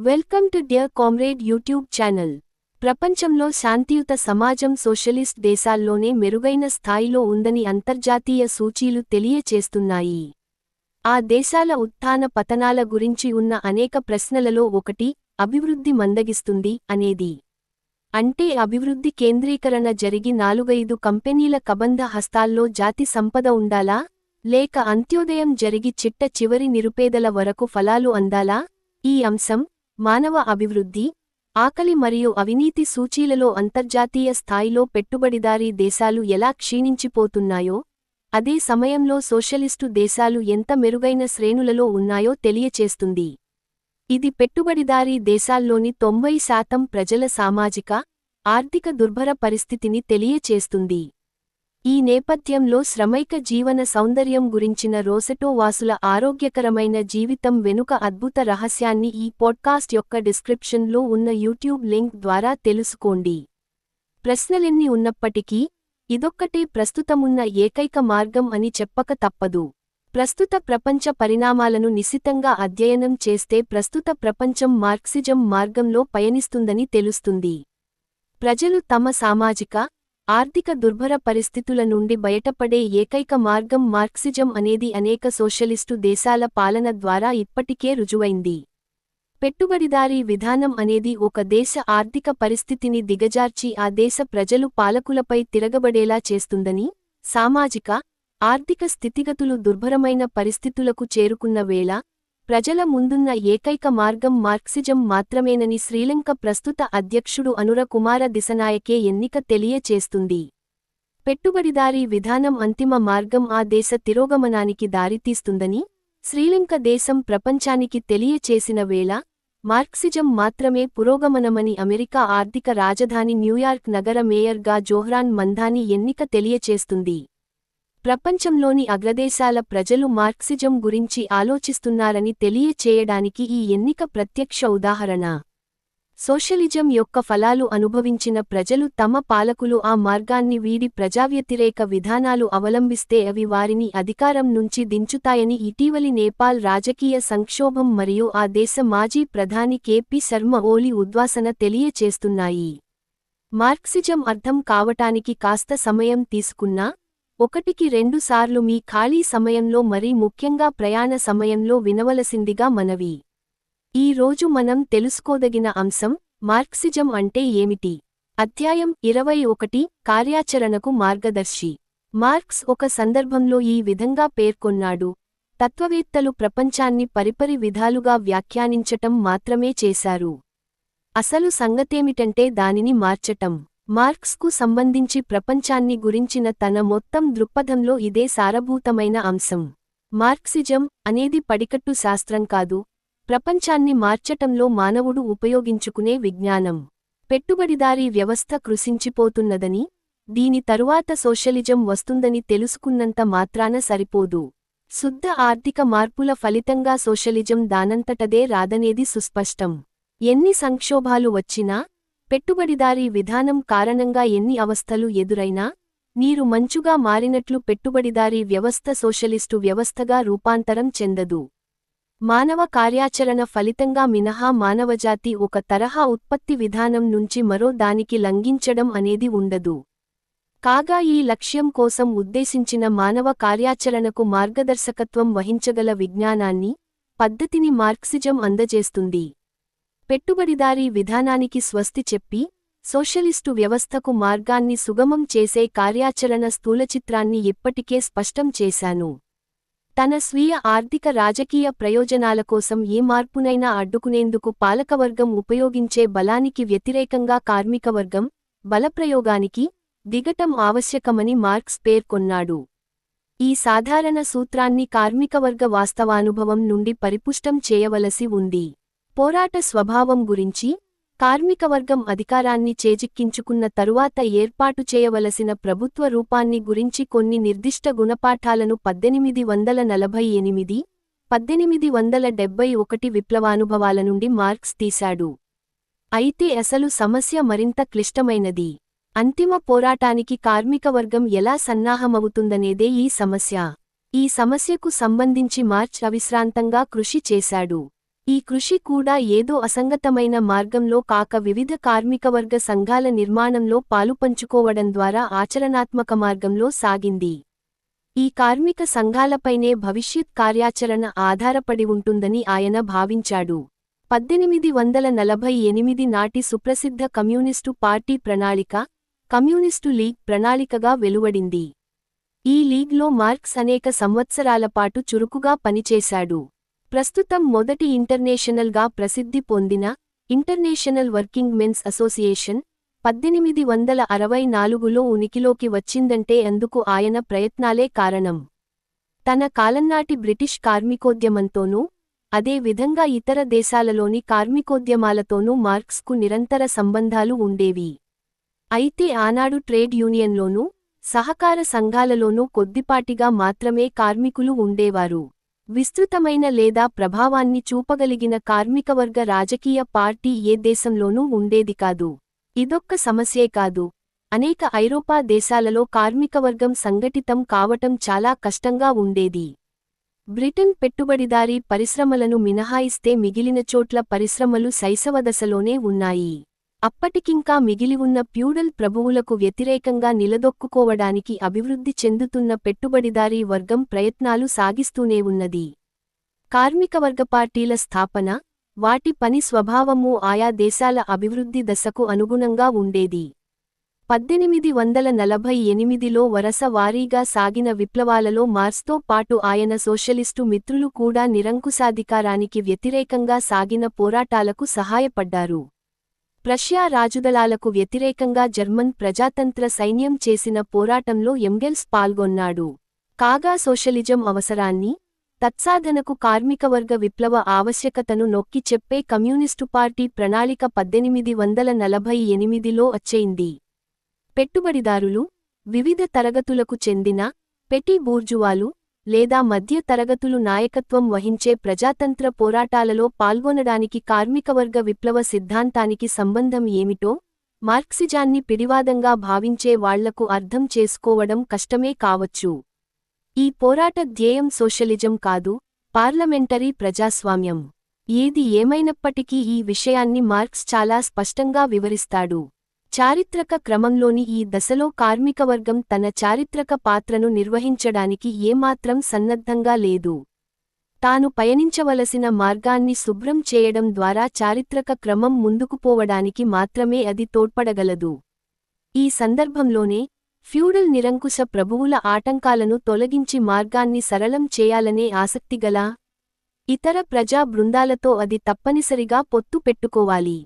Welcome to dear comrade YouTube channel. ప్రపంచంలో శాంతియుత సమాజం సోషలిస్ట్ దేశాల్లోనే మెరుగైన స్థాయిలో ఉందని అంతర్జాతీయ సూచీలు తెలియచేస్తున్నాయి. ఆ దేశాల ఉత్థాన పతనాల గురించి ఉన్న అనేక ప్రశ్నలలో ఒకటి అభివృద్ధి మందగిస్తుంది అనేది. అంటే అభివృద్ధి కేంద్రీకరణ జరిగి 4-5 కంపెనీల కబంధ హస్తాల్లో జాతి సంపద ఉండాలా, లేక అంత్యోదయం జరిగి చిట్ట చివరి నిరుపేదల వరకు ఫలాలు అందాలా? ఈ అంశం మానవ అభివృద్ధి, ఆకలి మరియు అవినీతి సూచీలలో అంతర్జాతీయ స్థాయిలో పెట్టుబడిదారీ దేశాలు ఎలా క్షీణించిపోతున్నాయో, అదే సమయంలో సోషలిస్టు దేశాలు ఎంత మెరుగైన శ్రేణులలో ఉన్నాయో తెలియచేస్తుంది. ఇది పెట్టుబడిదారీ దేశాల్లోని 90% ప్రజల సామాజిక, ఆర్థిక దుర్భర పరిస్థితిని తెలియచేస్తుంది. ఈ నేపథ్యంలో శ్రమైక జీవన సౌందర్యం గురించిన రోసెటో వాసుల ఆరోగ్యకరమైన జీవితం వెనుక అద్భుత రహస్యాన్ని ఈ పోడ్కాస్ట్ యొక్క డిస్క్రిప్షన్లో ఉన్న యూట్యూబ్ లింక్ ద్వారా తెలుసుకోండి. ప్రశ్నలెన్ని ఉన్నప్పటికీ ఇదొక్కటే ప్రస్తుతమున్న ఏకైక మార్గం అని చెప్పక తప్పదు. ప్రస్తుత ప్రపంచ పరిణామాలను నిశితంగా అధ్యయనం చేస్తే ప్రస్తుత ప్రపంచం మార్క్సిజం మార్గంలో పయనిస్తుందని తెలుస్తుంది. ప్రజలు తమ సామాజిక, ఆర్థిక దుర్భర పరిస్థితుల నుండి బయటపడే ఏకైక మార్గం మార్క్సిజం అనేది అనేక సోషలిస్టు దేశాల పాలన ద్వారా ఇప్పటికే రుజువైంది. పెట్టుబడిదారీ విధానం అనేది ఒక దేశ ఆర్థిక పరిస్థితిని దిగజార్చి ఆ దేశ ప్రజలు పాలకులపై తిరగబడేలా చేస్తుందని, సామాజిక, ఆర్థిక స్థితిగతులు దుర్భరమైన పరిస్థితులకు చేరుకున్న వేళ ప్రజల ముందున్న ఏకైక మార్గం మార్క్సిజం మాత్రమేనని శ్రీలంక ప్రస్తుత అధ్యక్షుడు అనుర కుమార దిశనాయకే ఎన్నిక తెలియచేస్తుంది. పెట్టుబడిదారీ విధానం అంతిమ మార్గం ఆ దేశ తిరోగమనానికి దారితీస్తుందని శ్రీలంక దేశం ప్రపంచానికి తెలియచేసిన వేళ మార్క్సిజం మాత్రమే పురోగమనమని అమెరికా ఆర్థిక రాజధాని న్యూయార్క్ నగర మేయర్గా జోహ్రాన్ మంధాని ఎన్నిక తెలియచేస్తుంది. ప్రపంచంలోని అగ్రదేశాల ప్రజలు మార్క్సిజం గురించి ఆలోచిస్తున్నారని తెలియచేయడానికి ఈ ఎన్నిక ప్రత్యక్ష ఉదాహరణ. సోషలిజం యొక్క ఫలాలు అనుభవించిన ప్రజలు తమ పాలకులు ఆ మార్గాన్ని వీడి ప్రజావ్యతిరేక విధానాలు అవలంబిస్తే అవి వారిని అధికారం నుంచి దించుతాయని ఇటీవలి నేపాల్ రాజకీయ సంక్షోభం మరియు ఆ దేశ మాజీ ప్రధాని కెపి శర్మ ఓలి ఉద్వాసన తెలియచేస్తున్నాయి. మార్క్సిజం అర్థం కావటానికి కాస్త సమయం తీసుకున్నా 1-2 సార్లు మీ ఖాళీ సమయంలో మరీ ముఖ్యంగా ప్రయాణ సమయంలో వినవలసిందిగా మనవి. ఈ రోజు మనం తెలుసుకోదగిన అంశం మార్క్సిజం అంటే ఏమిటి. అధ్యాయం 21 కార్యాచరణకు మార్గదర్శి. మార్క్స్ ఒక సందర్భంలో ఈ విధంగా పేర్కొన్నాడు: తత్వవేత్తలు ప్రపంచాన్ని పరిపరి విధాలుగా వ్యాఖ్యానించటం మాత్రమే చేశారు. అసలు సంగతేమిటంటే దానిని మార్చటం. మార్క్స్కు సంబంధించి ప్రపంచాన్ని గురించిన తన మొత్తం దృక్పథంలో ఇదే సారభూతమైన అంశం. మార్క్సిజం అనేది పడికట్టు శాస్త్రం కాదు, ప్రపంచాన్ని మార్చటంలో మానవుడు ఉపయోగించుకునే విజ్ఞానం. పెట్టుబడిదారీ వ్యవస్థ కృశించిపోతున్నదని, దీని తరువాత సోషలిజం వస్తుందని తెలుసుకున్నంత మాత్రాన సరిపోదు. శుద్ధ ఆర్థిక మార్పుల ఫలితంగా సోషలిజం దానంతటదే రాదనేది సుస్పష్టం. ఎన్ని సంక్షోభాలు వచ్చినా, పెట్టుబడిదారీ విధానం కారణంగా ఎన్ని అవస్థలు ఎదురైనా, నీరు మంచుగా మారినట్లు పెట్టుబడిదారీ వ్యవస్థ సోషలిస్టు వ్యవస్థగా రూపాంతరం చెందదు. మానవ కార్యాచరణ ఫలితంగా మినహా మానవజాతి ఒక తరహా ఉత్పత్తి విధానం నుంచి మరో దానికి లంఘించడం అనేది ఉండదు. కాగా ఈ లక్ష్యం కోసం ఉద్దేశించిన మానవ కార్యాచరణకు మార్గదర్శకత్వం వహించగల విజ్ఞానాన్ని, పద్ధతిని మార్క్సిజం అందజేస్తుంది. పెట్టుబడిదారీ విధానానికి స్వస్తి చెప్పి, సోషలిస్టు వ్యవస్థకు మార్గాన్ని సుగమం చేసే కార్యాచరణ స్థూలచిత్రాన్ని ఇప్పటికే స్పష్టం చేశాను. తన స్వీయ ఆర్థిక రాజకీయ ప్రయోజనాల కోసం ఏ మార్పునైనా అడ్డుకునేందుకు పాలకవర్గం ఉపయోగించే బలానికి వ్యతిరేకంగా కార్మికవర్గం బలప్రయోగానికి దిగటం ఆవశ్యకమని మార్క్స్ పేర్కొన్నాడు. ఈ సాధారణ సూత్రాన్ని కార్మికవర్గ వాస్తవానుభవం నుండి పరిపుష్టం చేయవలసి ఉంది. పోరాట స్వభావం గురించి, కార్మికవర్గం అధికారాన్ని చేజిక్కించుకున్న తరువాత ఏర్పాటు చేయవలసిన ప్రభుత్వ రూపాన్ని గురించి కొన్ని నిర్దిష్ట గుణపాఠాలను 1848, 1871 విప్లవానుభవాల నుండి మార్క్స్ తీశాడు. అయితే అసలు సమస్య మరింత క్లిష్టమైనది. అంతిమ పోరాటానికి కార్మికవర్గం ఎలా సన్నాహమవుతుందనేదే ఈ సమస్య. ఈ సమస్యకు సంబంధించి మార్క్స్ అవిశ్రాంతంగా కృషి చేశాడు. ఈ కృషి కూడా ఏదో అసంగతమైన మార్గంలో కాక వివిధ కార్మికవర్గ సంఘాల నిర్మాణంలో పాలుపంచుకోవడం ద్వారా ఆచరణాత్మక మార్గంలో సాగింది. ఈ కార్మిక సంఘాలపైనే భవిష్యత్ కార్యాచరణ ఆధారపడి ఉంటుందని ఆయన భావించాడు. 1848 నాటి సుప్రసిద్ధ కమ్యూనిస్టు పార్టీ ప్రణాళిక, కమ్యూనిస్టు లీగ్ ప్రణాళికగా వెలువడింది. ఈ లీగ్లో మార్క్స్ అనేక సంవత్సరాలపాటు చురుకుగా పనిచేశాడు. ప్రస్తుతం మొదటి ఇంటర్నేషనల్గా ప్రసిద్ధి పొందిన ఇంటర్నేషనల్ వర్కింగ్ మెన్స్ అసోసియేషన్ 1864లో ఉనికిలోకి వచ్చిందంటే అందుకు ఆయన ప్రయత్నాలే కారణం. తన కాలంనాటి బ్రిటిష్ కార్మికోద్యమంతోనూ, అదే విధంగా ఇతర దేశాలలోని కార్మికోద్యమాలతోనూ మార్క్స్కు నిరంతర సంబంధాలు ఉండేవి. అయితే ఆనాడు ట్రేడ్ యూనియన్లోనూ, సహకార సంఘాలలోనూ కొద్దిపాటిగా మాత్రమే కార్మికులు ఉండేవారు. విస్తృతమైన లేదా ప్రభావాన్ని చూపగలిగిన కార్మికవర్గ రాజకీయ పార్టీ ఏ దేశంలోనూ ఉండేది కాదు. ఇదొక్క సమస్యే కాదు, అనేక ఐరోపా దేశాలలో కార్మికవర్గం సంఘటితం కావటం చాలా కష్టంగా ఉండేది. బ్రిటన్ పెట్టుబడిదారీ పరిశ్రమలను మినహాయిస్తే మిగిలిన చోట్ల పరిశ్రమలు శైశవదశలోనే ఉన్నాయి. అప్పటికింకా మిగిలివున్న ప్యూడల్ ప్రభువులకు వ్యతిరేకంగా నిలదొక్కుకోవడానికి అభివృద్ధి చెందుతున్న పెట్టుబడిదారీ వర్గం ప్రయత్నాలు సాగిస్తూనే ఉన్నది. కార్మికవర్గ పార్టీల స్థాపన, వాటి పని స్వభావమూ ఆయా దేశాల అభివృద్ధి దశకు అనుగుణంగా ఉండేది. 1848లో వరస వారీగా సాగిన విప్లవాలలో మార్క్స్తో పాటు ఆయన సోషలిస్టు మిత్రులు కూడా నిరంకుశాధికారానికి వ్యతిరేకంగా సాగిన పోరాటాలకు సహాయపడ్డారు. ప్రష్యా రాజుదళాలకు వ్యతిరేకంగా జర్మన్ ప్రజాతంత్ర సైన్యం చేసిన పోరాటంలో ఎంగెల్స్ పాల్గొన్నాడు. కాగా సోషలిజం అవసరాన్ని, తత్సాధనకు కార్మికవర్గ విప్లవ ఆవశ్యకతను నొక్కి చెప్పే కమ్యూనిస్టు పార్టీ ప్రణాళిక 1848లో అచ్చయింది. పెట్టుబడిదారులు, వివిధ తరగతులకు చెందిన పెటీ బూర్జువాలు లేదా మధ్య తరగతులు నాయకత్వం వహించే ప్రజాతంత్ర పోరాటాలలో పాల్గొనడానికి కార్మికవర్గ విప్లవ సిద్ధాంతానికి సంబంధం ఏమిటో మార్క్సిజాన్ని పిడివాదంగా భావించే వాళ్లకు అర్థం చేసుకోవడం కష్టమే కావచ్చు. ఈ పోరాట ధ్యేయం సోషలిజం కాదు, పార్లమెంటరీ ప్రజాస్వామ్యం. ఏది ఏమైనప్పటికీ ఈ విషయాన్ని మార్క్స్ చాలా స్పష్టంగా వివరిస్తాడు. చారిత్రక క్రమంలోని ఈ దశలో కార్మికవర్గం తన చారిత్రక పాత్రను నిర్వహించడానికి ఏమాత్రం సన్నద్ధంగా లేదు. తాను పయనించవలసిన మార్గాన్ని శుభ్రం చేయడం ద్వారా చారిత్రక క్రమం ముందుకుపోవడానికి మాత్రమే అది తోడ్పడగలదు. ఈ సందర్భంలోనే ఫ్యూడల్ నిరంకుశ ప్రభువుల ఆటంకాలను తొలగించి మార్గాన్ని సరళం చేయాలనే ఆసక్తిగల ఇతర ప్రజా బృందాలతో అది తప్పనిసరిగా పొత్తు పెట్టుకోవాలి.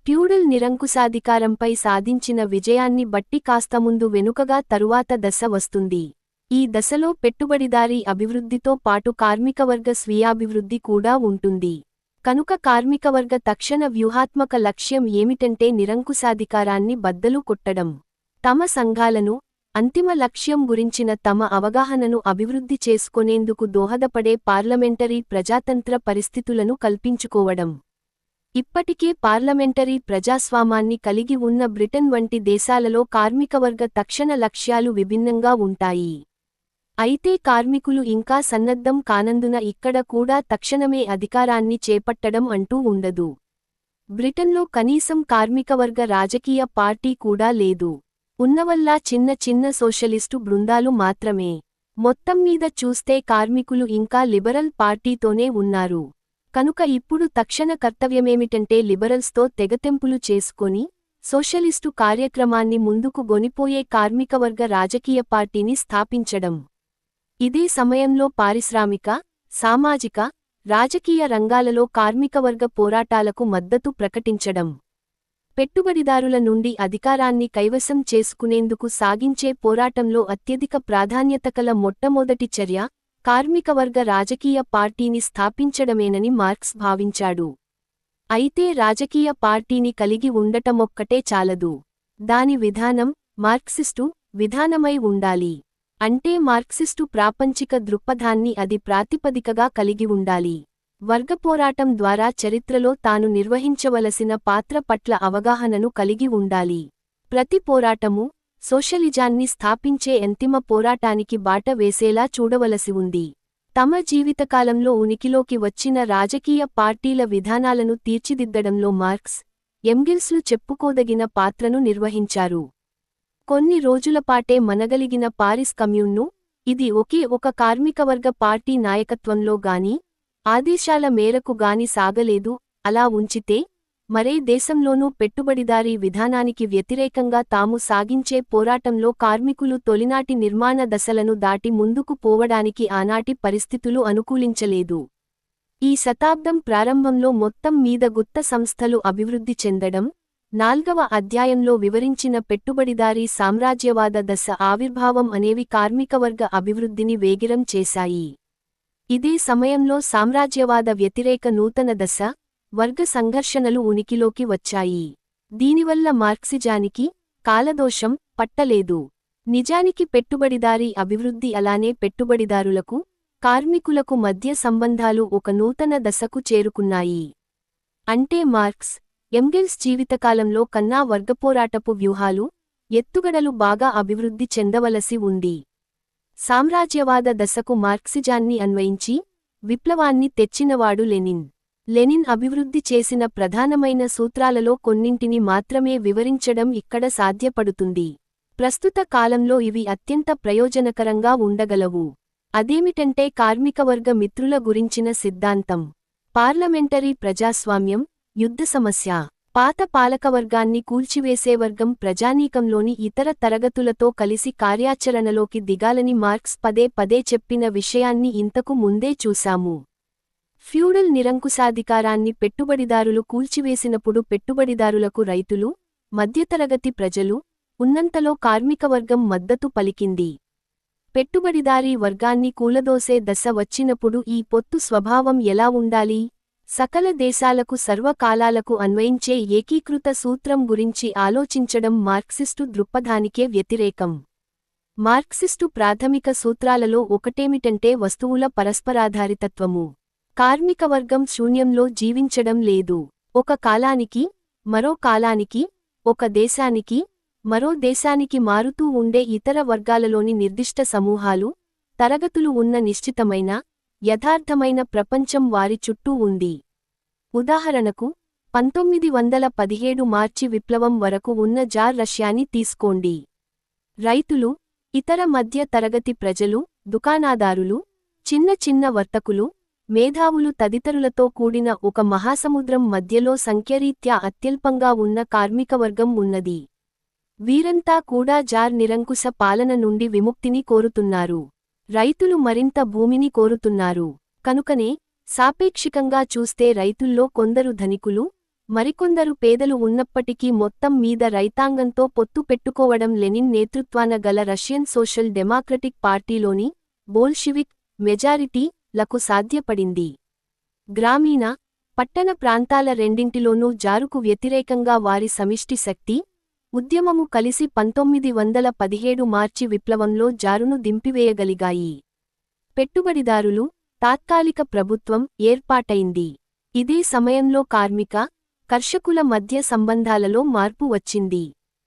ఫ్యూడల్ నిరంకుశాధికారంపై సాధించిన విజయాన్ని బట్టి కాస్త ముందు వెనుకగా తరువాత దశ వస్తుంది. ఈ దశలో పెట్టుబడిదారీ అభివృద్ధితో పాటు కార్మికవర్గ స్వీయాభివృద్ధి కూడా ఉంటుంది. కనుక కార్మికవర్గ తక్షణ వ్యూహాత్మక లక్ష్యం ఏమిటంటే నిరంకుశాధికారాన్ని బద్దలు కొట్టడం. తమ సంఘాలను, అంతిమ లక్ష్యం గురించిన తమ అవగాహనను అభివృద్ధి చేసుకొనేందుకు దోహదపడే పార్లమెంటరీ ప్రజాతంత్ర పరిస్థితులను కల్పించుకోవడం. ఇప్పటికే పార్లమెంటరీ ప్రజాస్వామాన్ని కలిగి ఉన్న బ్రిటన్ వంటి దేశాలలో కార్మికవర్గ తక్షణ లక్ష్యాలు విభిన్నంగా ఉంటాయి. అయితే కార్మికులు ఇంకా సన్నద్ధం కానందున ఇక్కడ కూడా తక్షణమే అధికారాన్ని చేపట్టడం అంటూ ఉండదు. బ్రిటన్లో కనీసం కార్మికవర్గ రాజకీయ పార్టీ కూడా లేదు. ఉన్నవల్లా చిన్న చిన్న సోషలిస్టు బృందాలు మాత్రమే. మొత్తం మీద చూస్తే కార్మికులు ఇంకా లిబరల్ పార్టీతోనే ఉన్నారు. కనుక ఇప్పుడు తక్షణ కర్తవ్యమేమిటంటే లిబరల్స్తో తెగతెంపులు చేసుకొని సోషలిస్టు కార్యక్రమాన్ని ముందుకు గొనిపోయే కార్మికవర్గ రాజకీయ పార్టీని స్థాపించడం. ఇదే సమయంలో పారిశ్రామిక, సామాజిక, రాజకీయ రంగాలలో కార్మికవర్గ పోరాటాలకు మద్దతు ప్రకటించడం. పెట్టుబడిదారుల నుండి అధికారాన్ని కైవసం చేసుకునేందుకు సాగించే పోరాటంలో అత్యధిక ప్రాధాన్యతకల మొట్టమొదటి చర్య కార్మికవర్గ రాజకీయ పార్టీని స్థాపించడమేనని మార్క్స్ భావించాడు. అయితే రాజకీయ పార్టీని కలిగి ఉండటమొక్కటే చాలదు. దాని విధానం మార్క్సిస్టు విధానమై ఉండాలి. అంటే మార్క్సిస్టు ప్రాపంచిక దృక్పథాన్ని అది ప్రాతిపదికగా కలిగి ఉండాలి. వర్గపోరాటం ద్వారా చరిత్రలో తాను నిర్వహించవలసిన పాత్ర పట్ల అవగాహనను కలిగి ఉండాలి. ప్రతి పోరాటమూ సోషలిజాన్ని స్థాపించే అంతిమ పోరాటానికి బాట వేసేలా చూడవలసి ఉంది. తమ జీవితకాలంలో ఉనికిలోకి వచ్చిన రాజకీయ పార్టీల విధానాలను తీర్చిదిద్దడంలో మార్క్స్, ఎంగిల్స్లు చెప్పుకోదగిన పాత్రను నిర్వహించారు. కొన్ని రోజులపాటే మనగలిగిన పారిస్ కమ్యూన్ను, ఇది ఒకే ఒక కార్మికవర్గ పార్టీ నాయకత్వంలో గాని, ఆదేశాల మేరకు గాని సాగలేదు. అలా ఉంచితే, మరే దేశంలోనూ పెట్టుబడిదారీ విధానానికి వ్యతిరేకంగా తాము సాగించే పోరాటంలో కార్మికులు తొలినాటి నిర్మాణ దశలను దాటి ముందుకు పోవడానికి ఆనాటి పరిస్థితులు అనుకూలించలేదు. ఈ శతాబ్దం ప్రారంభంలో మొత్తం మీద గుత్త సంస్థలు అభివృద్ధి చెందడం, 4వ అధ్యాయంలో వివరించిన పెట్టుబడిదారీ సామ్రాజ్యవాద దశ ఆవిర్భావం అనేవి కార్మికవర్గ అభివృద్ధిని వేగిరం చేశాయి. ఇదే సమయంలో సామ్రాజ్యవాద వ్యతిరేక నూతన దశ, వర్గ సంఘర్షణలు ఉనికిలోకి వచ్చాయి. దీనివల్ల మార్క్సిజానికి కాలదోషం పట్టలేదు. నిజానికి పెట్టుబడిదారీ అభివృద్ధి అలానే పెట్టుబడిదారులకు, కార్మికులకు మధ్య సంబంధాలు ఒక నూతన దశకు చేరుకున్నాయి. అంటే మార్క్స్, ఎంగిల్స్ జీవితకాలంలో కన్నా వర్గపోరాటపు వ్యూహాలు, ఎత్తుగడలు బాగా అభివృద్ధి చెందవలసి ఉంది. సామ్రాజ్యవాద దశకు మార్క్సిజాన్ని అన్వయించి, విప్లవాన్ని తెచ్చినవాడు లెనిన్. లెనిన్ అభివృద్ధి చేసిన ప్రధానమైన సూత్రాలలో కొన్నింటిని మాత్రమే వివరించడం ఇక్కడ సాధ్యపడుతుంది. ప్రస్తుత కాలంలో ఇవి అత్యంత ప్రయోజనకరంగా ఉండగలవు. అదేమిటంటే కార్మికవర్గ మిత్రుల గురించిన సిద్ధాంతం, పార్లమెంటరీ ప్రజాస్వామ్యం, యుద్ధ సమస్య, పాత పాలకవర్గాన్ని కూల్చివేసే వర్గం ప్రజానీకంలోని ఇతర తరగతులతో కలిసి కార్యాచరణలోకి దిగాలని మార్క్స్ పదే పదే చెప్పిన విషయాన్ని ఇంతకు ముందే చూశాము. ఫ్యూడల్ నిరంకుశాధికారాన్ని పెట్టుబడిదారులు కూల్చివేసినప్పుడు పెట్టుబడిదారులకు రైతులు, మధ్యతరగతి ప్రజలు, ఉన్నంతలో కార్మికవర్గం మద్దతు పలికింది. పెట్టుబడిదారీ వర్గాన్ని కూలదోసే దశ వచ్చినప్పుడు ఈ పొత్తు స్వభావం ఎలా ఉండాలి? సకల దేశాలకు సర్వకాలాలకు అన్వయించే ఏకీకృత సూత్రం గురించి ఆలోచించడం మార్క్సిస్టు దృక్పథానికే వ్యతిరేకం. మార్క్సిస్టు ప్రాథమిక సూత్రాలలో ఒకటేమిటంటే వస్తువుల పరస్పరాధారితత్వము. కార్మికవర్గం శూన్యంలో జీవించడం లేదు. ఒక కాలానికి, మరో కాలానికి, ఒక దేశానికి, మరో దేశానికి మారుతూ ఉండే ఇతర వర్గాలలోని నిర్దిష్ట సమూహాలు, తరగతులు ఉన్న నిశ్చితమైన, యథార్థమైన ప్రపంచం వారి చుట్టూ ఉంది. ఉదాహరణకు, 1917 మార్చి విప్లవం వరకు ఉన్న జార్ రష్యాని తీసుకోండి. రైతులు, ఇతర మధ్య తరగతి ప్రజలు, దుకాణదారులు, చిన్న చిన్న వర్తకులు, మేధావులు తదితరులతో కూడిన ఒక మహాసముద్రం మధ్యలో సంఖ్యారీత్యా అత్యల్పంగా ఉన్న కార్మికవర్గం ఉన్నది. వీరంతా కూడా జార్ నిరంకుశ పాలన నుండి విముక్తిని కోరుతున్నారు. రైతులు మరింత భూమిని కోరుతున్నారు. కనుకనే, సాపేక్షికంగా చూస్తే రైతుల్లో కొందరు ధనికులు, మరికొందరు పేదలు ఉన్నప్పటికీ మొత్తం మీద రైతాంగంతో పొత్తు పెట్టుకోవడం లెనిన్ నేతృత్వాన గల రష్యన్ సోషల్ డెమోక్రటిక్ పార్టీలోని బోల్షివిక్ మెజారిటీ లకు సాధ్యపడింది. గ్రామీణ, పట్టణ ప్రాంతాల రెండింటిలోనూ జారుకు వ్యతిరేకంగా వారి సమిష్టి శక్తి, ఉద్యమము కలిసి 1917 మార్చి విప్లవంలో జారును దింపివేయగలిగాయి. పెట్టుబడిదారులు, తాత్కాలిక ప్రభుత్వం ఏర్పాటైంది. ఇదే సమయంలో కార్మిక, కర్షకుల మధ్య సంబంధాలలో మార్పు వచ్చింది.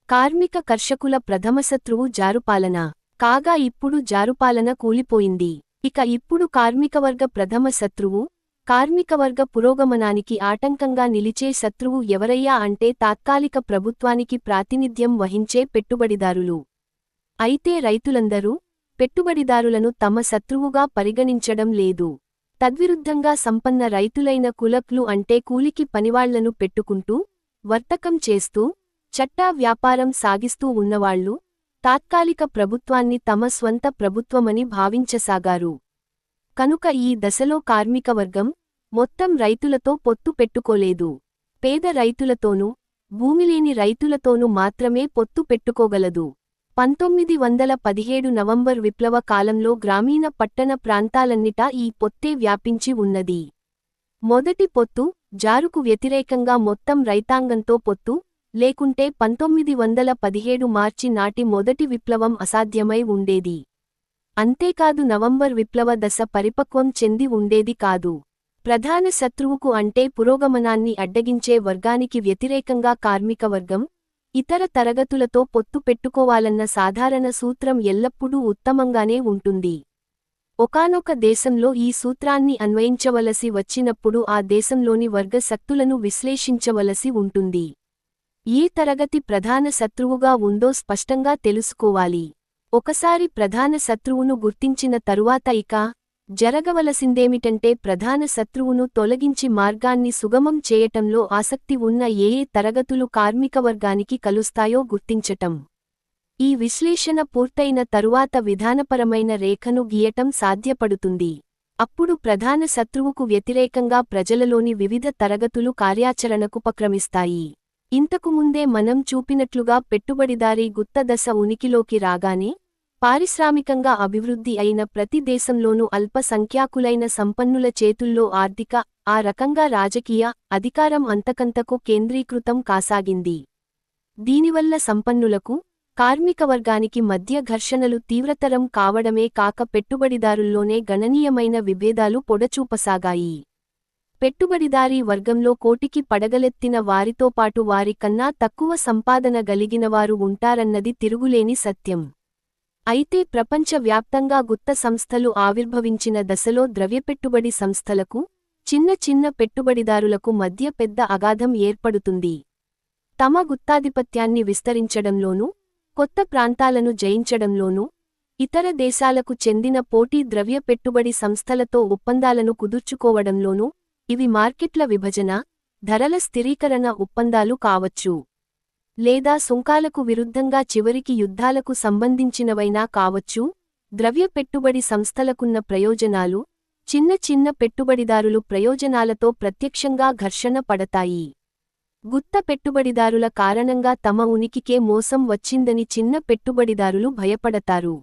కార్మిక కర్షకుల ప్రథమశత్రువు జారుపాలన. కాగా ఇప్పుడు జారుపాలన కూలిపోయింది. ఇక ఇప్పుడు కార్మికవర్గ ప్రథమ శత్రువు, కార్మికవర్గ పురోగమనానికి ఆటంకంగా నిలిచే శత్రువు ఎవరయ్యా అంటే తాత్కాలిక ప్రభుత్వానికి ప్రాతినిధ్యం వహించే పెట్టుబడిదారులు. అయితే రైతులందరూ, పెట్టుబడిదారులను తమ శత్రువుగా పరిగణించడం లేదు. తద్విరుద్ధంగా సంపన్న రైతులైన కులక్లు అంటే కూలికి పనివాళ్లను పెట్టుకుంటూ, వర్తకం చేస్తూ, చట్టా వ్యాపారం సాగిస్తూ ఉన్నవాళ్లు, తాత్కాలిక ప్రభుత్వాన్ని తమ స్వంత ప్రభుత్వమని భావించసాగారు. కనుక ఈ దశలో కార్మికవర్గం, మొత్తం రైతులతో పొత్తు పెట్టుకోలేదు. పేద రైతులతోనూ, భూమిలేని రైతులతోనూ మాత్రమే పొత్తు పెట్టుకోగలదు. 1917 నవంబర్ విప్లవ కాలంలో గ్రామీణ పట్టణ ప్రాంతాలన్నిటా ఈ పొత్తే వ్యాపించి ఉన్నది. మొదటి పొత్తు, జారుకు వ్యతిరేకంగా మొత్తం రైతాంగంతో పొత్తు, లేకుంటే 1917 మార్చి నాటి మొదటి విప్లవం అసాధ్యమై ఉండేది. అంతేకాదు నవంబర్ విప్లవ దశ పరిపక్వం చెంది ఉండేది కాదు. ప్రధాన శత్రువుకు అంటే పురోగమనాన్ని అడ్డగించే వర్గానికి వ్యతిరేకంగా కార్మికవర్గం, ఇతర తరగతులతో పొత్తు పెట్టుకోవాలన్న సాధారణ సూత్రం ఎల్లప్పుడూ ఉత్తమంగానే ఉంటుంది. ఒకానొక దేశంలో ఈ సూత్రాన్ని అన్వయించవలసి వచ్చినప్పుడు ఆ దేశంలోని వర్గ శక్తులను విశ్లేషించవలసి ఉంటుంది. ఏ తరగతి ప్రధాన శత్రువుగా ఉందో స్పష్టంగా తెలుసుకోవాలి. ఒకసారి ప్రధాన శత్రువును గుర్తించిన తరువాత ఇక జరగవలసిందేమిటంటే ప్రధాన శత్రువును తొలగించి మార్గాన్ని సుగమం చేయటంలో ఆసక్తి ఉన్న ఏ తరగతులు కార్మికవర్గానికి కలుస్తాయో గుర్తించటం. ఈ విశ్లేషణ పూర్తయిన తరువాత విధానపరమైన రేఖను గీయటం సాధ్యపడుతుంది. అప్పుడు ప్రధాన శత్రువుకు వ్యతిరేకంగా ప్రజలలోని వివిధ తరగతులు కార్యాచరణకుపక్రమిస్తాయి. ఇంతకుముందే మనం చూపినట్లుగా పెట్టుబడిదారీ గుత్త దశ ఉనికిలోకి రాగానే పారిశ్రామికంగా అభివృద్ధి అయిన ప్రతి దేశంలోనూ అల్ప సంఖ్యాకులైన సంపన్నుల చేతుల్లో ఆర్థిక, ఆ రకంగా రాజకీయ అధికారం అంతకంతకు కేంద్రీకృతం కాసాగింది. దీనివల్ల సంపన్నులకు, కార్మికవర్గానికి మధ్య ఘర్షణలు తీవ్రతరం కావడమే కాక పెట్టుబడిదారుల్లోనే గణనీయమైన విభేదాలు పొడచూపసాగాయి. పెట్టుబడిదారీ వర్గంలో కోటికి పడగలెత్తిన వారితోపాటు వారి కన్నా తక్కువ సంపాదన గలిగినవారు ఉంటారన్నది తిరుగులేని సత్యం. అయితే ప్రపంచ వ్యాప్తంగా గుత్త సంస్థలు ఆవిర్భవించిన దశలో ద్రవ్యపెట్టుబడి సంస్థలకు, చిన్న చిన్న పెట్టుబడిదారులకు మధ్య పెద్ద అగాధం ఏర్పడుతుంది. తమ గుత్తాధిపత్యాన్ని విస్తరించడంలోనూ, కొత్త ప్రాంతాలను జయించడంలోనూ, ఇతర దేశాలకు చెందిన పోటీ ద్రవ్య పెట్టుబడి సంస్థలతో ఒప్పందాలను కుదుర్చుకోవడంలోనూ, ఇవి మార్కెట్ల విభజన, ధరల స్థిరీకరణ ఒప్పందాలు కావచ్చు. లేదా సుంకాలకు విరుద్ధంగా చివరికి యుద్ధాలకు సంబంధించినవైనా కావచ్చు. ద్రవ్య పెట్టుబడి సంస్థలకున్న ప్రయోజనాలు, చిన్న చిన్న పెట్టుబడిదారులు ప్రయోజనాలతో ప్రత్యక్షంగా ఘర్షణ పడతాయి. గుత్త పెట్టుబడిదారుల కారణంగా తమ ఉనికికే మోసం వచ్చిందని చిన్న పెట్టుబడిదారులు భయపడతారు.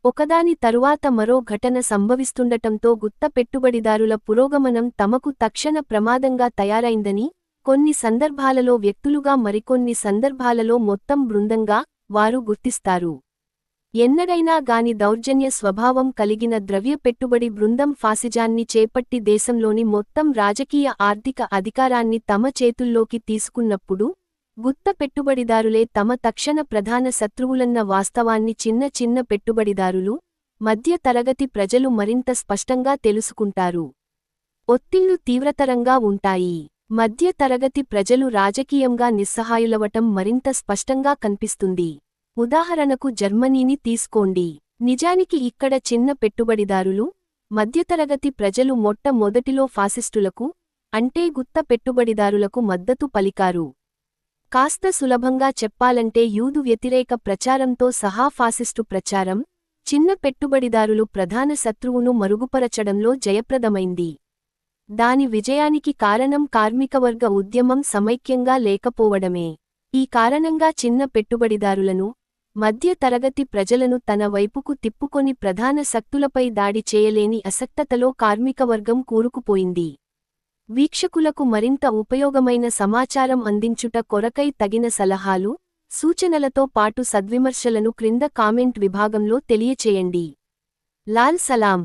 ఒకదాని తరువాత మరో ఘటన సంభవిస్తుండటంతో గుత్త పెట్టుబడిదారుల పురోగమనం తమకు తక్షణ ప్రమాదంగా తయారైందని, కొన్ని సందర్భాలలో వ్యక్తులుగా మరికొన్ని సందర్భాలలో మొత్తం బృందంగా వారు గుర్తిస్తారు. ఎన్నడైనా గాని దౌర్జన్య స్వభావం కలిగిన ద్రవ్య పెట్టుబడి బృందం ఫాసిజాన్ని చేపట్టి దేశంలోని మొత్తం రాజకీయ ఆర్థిక అధికారాన్ని తమ చేతుల్లోకి తీసుకున్నప్పుడు, గుత్త పెట్టుబడిదారులే తమ తక్షణ ప్రధాన శత్రువులన్న వాస్తవాన్ని చిన్న చిన్న పెట్టుబడిదారులు, మధ్య తరగతి ప్రజలు మరింత స్పష్టంగా తెలుసుకుంటారు. ఒత్తిళ్లు తీవ్రతరంగా ఉంటాయి. మధ్య తరగతి ప్రజలు రాజకీయంగా నిస్సహాయులవటం మరింత స్పష్టంగా కనిపిస్తుంది. ఉదాహరణకు జర్మనీని తీసుకోండి. నిజానికి ఇక్కడ చిన్న పెట్టుబడిదారులు, మధ్యతరగతి ప్రజలు మొట్టమొదటిలో ఫాసిస్టులకు, అంటే గుత్త పెట్టుబడిదారులకు మద్దతు పలికారు. కాస్త సులభంగా చెప్పాలంటే యూదు వ్యతిరేక ప్రచారంతో సహా ఫాసిస్టు ప్రచారం, చిన్న పెట్టుబడిదారులు ప్రధాన శత్రువును మరుగుపరచడంలో జయప్రదమైంది. దాని విజయానికి కారణం కార్మికవర్గ ఉద్యమం సమైక్యంగా లేకపోవడమే. ఈ కారణంగా చిన్న పెట్టుబడిదారులను, మధ్య తరగతి ప్రజలను తన వైపుకు తిప్పుకొని ప్రధాన శక్తులపై దాడి చేయలేని అసక్తతలో కార్మికవర్గం కూరుకుపోయింది. వీక్షకులకు మరింత ఉపయోగమైన సమాచారం అందించుట కొరకై తగిన సలహాలు, సూచనలతో పాటు సద్విమర్శలను క్రింద కామెంట్ విభాగంలో తెలియచేయండి. లాల్ సలాం.